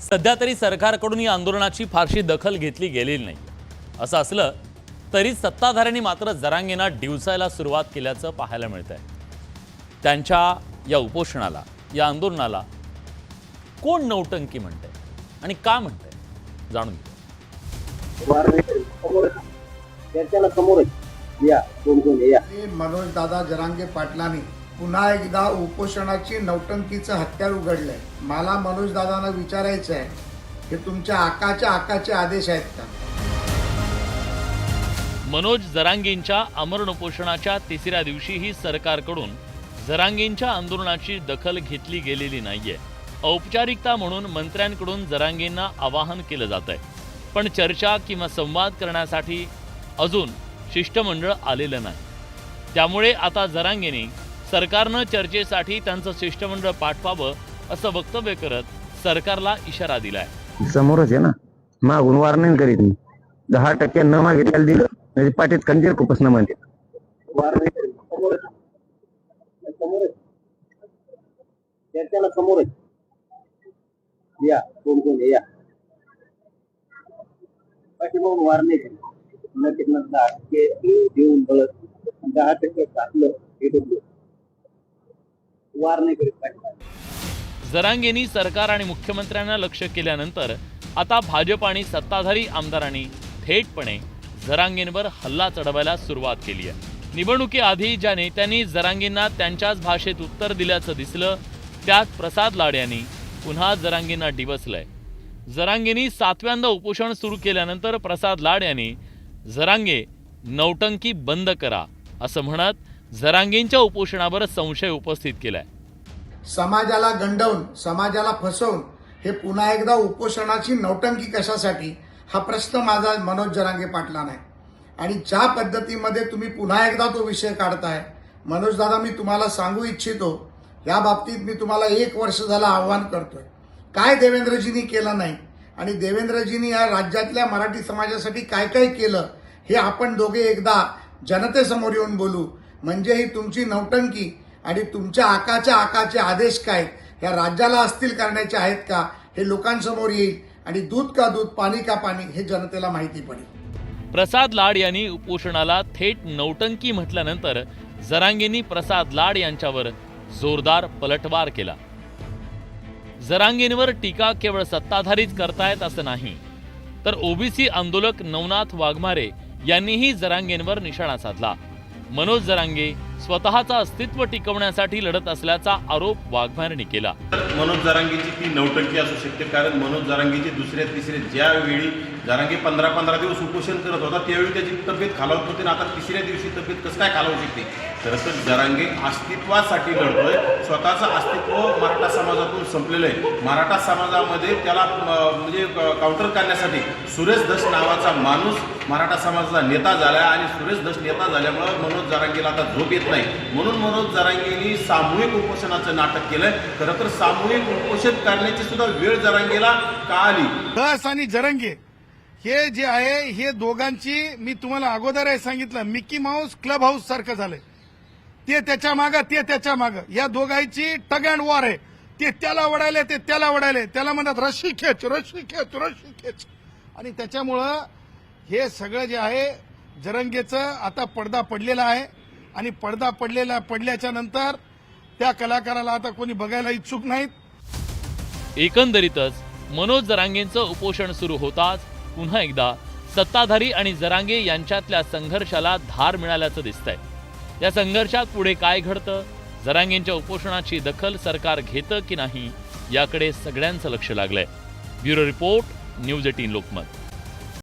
सध्या तरी सरकारकडून या आंदोलनाची फारशी दखल घेतली गेलेली नाही। असं असलं तरी सत्ताधाऱ्यांनी मात्र जरांगेंना डिवसायला सुरुवात केल्याचं पाहायला मिळतंय। त्यांच्या या उपोषणाला, या आंदोलनाला कोण नौटंकी म्हणतंय आणि का म्हणतंय जाणून घेऊ। मनोज दादा जरांगे पाटलांनी पुन्हा एकदा उपोषणाची नौटंकीचं हत्यार उघडलंय। मला मनोज दादांना विचारायचं आहे की तुमच्या आकाचे आदेश आहेत का? मनोज जरांगेंच्या आमरण उपोषणाच्या तिसऱ्या दिवशीही सरकारकडून जरांगेंच्या आंदोलनाची दखल घेतली गेलेली नाहीये। औपचारिकता म्हणून मंत्र्यांकडून जरांगेंना आवाहन केलं जातंय, पण चर्चा किंवा संवाद करण्यासाठी अजून शिष्टमंडळ आलेलं नाही। त्यामुळे आता जरांगेंनी सरकारनं चर्चेसाठी त्यांचं शिष्टमंडळ पाठवावं असं वक्तव्य करत सरकारला इशारा दिलाय। समोरच आहे ना, मागून वार नाही करीत मी। 10% न मागितल्याला दिलं म्हणजे पाठीत खंजीर खूपच न म्हणते वार नाही करीत। समोर या कोण या बाकी मग वार नाही करीत। न 10% देऊन बळत 10% टाकलं हे वार नाही करीत। जरांगेंनी सरकार आणि मुख्यमंत्र्यांना लक्ष केल्यानंतर आता भाजप आणि सत्ताधारी आमदारांनी थेटपणे जरांगेंवर हल्ला चढवायला सुरुवात केली आहे। निवडणुकीआधी ज्या नेत्यांनी जरांगेंना त्यांच्याच भाषेत उत्तर दिल्याचं दिसलं, त्यात प्रसाद लाड यांनी पुन्हा जरांगेंना डिवसलंय। जरांगेंनी 7व्यांदा उपोषण सुरू केल्यानंतर प्रसाद लाड यांनी जरांगे नौटंकी बंद करा असं म्हणत जरांगेंच्या उपोषणावर संशय उपस्थित केलाय। समाजाला गंडवून, समाजाला फसवून हे पुन्हा एकदा उपोषणाची नौटंकी कशासाठी, हा प्रश्न माझा मनोज जरांगे पाटलांना आहे। आणि ज्या पद्धतीमध्ये तुम्ही पुन्हा एकदा तो विषय काढताय, मनोज दादा, मी तुम्हाला सांगू इच्छितो, या बाबतीत मी तुम्हाला 1 वर्ष झालं आव्हान करतोय। काय देवेंद्रजींनी केलं नाही आणि देवेंद्रजींनी या राज्यातल्या मराठी समाजासाठी काय काय केलं हे आपण दोघे एकदा जनतेसमोर येऊन बोलू। म्हणजे ही तुमची नौटंकी आणि तुमच्या आकाचे आदेश काय या राज्याला अस्थिर करण्याचे आहेत का हे लोकांसमोर येईल आणि दूध का दूध, पाणी का पाणी हे जनतेला माहिती पडेल। प्रसाद लाड यांनी उपोषणाला थेट नौटंकी म्हटल्यानंतर जरांगेंनी प्रसाद लाड यांच्यावर जोरदार पलटवार केला। जरांगेंवर टीका केवळ सत्ताधारीच करतायत असं नाही, तर ओबीसी आंदोलक नवनाथ वाघमारे यांनीही जरांगेंवर निशाणा साधला। मनोज जरांगे स्वतःचं अस्तित्व टिकवण्यासाठी लढत असल्याचा आरोप वाघमारेंनी केला। मनोज जरांगेची ती नौटंकी असू शकते, कारण मनोज जरांगेची दुसऱ्या तिसऱ्या ज्यावेळी जरांगे 15 दिवस उपोषण करत होता त्यावेळी त्याची तब्येत खालावत होती, आता तिसऱ्या दिवशी तब्येत कसं काय खालावू शकते? खरं तर जरांगे अस्तित्वासाठी लढतोय। स्वतःचं अस्तित्व मराठा समाजातून संपलेलं आहे। मराठा समाजामध्ये त्याला म्हणजे काउंटर करण्यासाठी सुरेश धस नावाचा माणूस मराठा समाजाचा नेता झाला आणि सुरेश धस नेता झाल्यामुळे मनोज जरांगेला आता झोप येत नाही, म्हणून मनोज जरांगेंनी सामूहिक उपोषणाचं नाटक केलंय। खरं तर सामूहिक उपोषण करण्याची सुद्धा वेळ जरांगेला का आली? धस आणि जरांगे हे जे आहे, हे दोघांची मी तुम्हाला अगोदर सांगितलं, मिकी माऊस क्लब हाऊस सारखं झालंय। ते त्याच्या मागं, ते त्याच्या मागं, या दोघांची टग अँड वॉर आहे। ते त्याला वडायले, ते त्याला वडायले, त्याला म्हणतात रशी खेच, रशी खेच, रशी खेच। आणि त्याच्यामुळं हे सगळं जे आहे जरांगेचं आता पडदा पडलेला आहे आणि पडदा पडल्याच्या नंतर त्या कलाकाराला आता कोणी बघायला इच्छुक नाहीत। एकंदरीतच मनोज जरांगेंचं उपोषण सुरू होताच पुन्हा एकदा सत्ताधारी आणि जरांगे यांच्यातल्या संघर्षाला धार मिळाल्याचं दिसतंय। या संघर्षात पुढे काय घडतं, जरांगेंच्या उपोषणाची दखल सरकार घेतं की नाही याकडे सगळ्यांचं लक्ष लागलंय। Bureau report, news 18 Lokmat.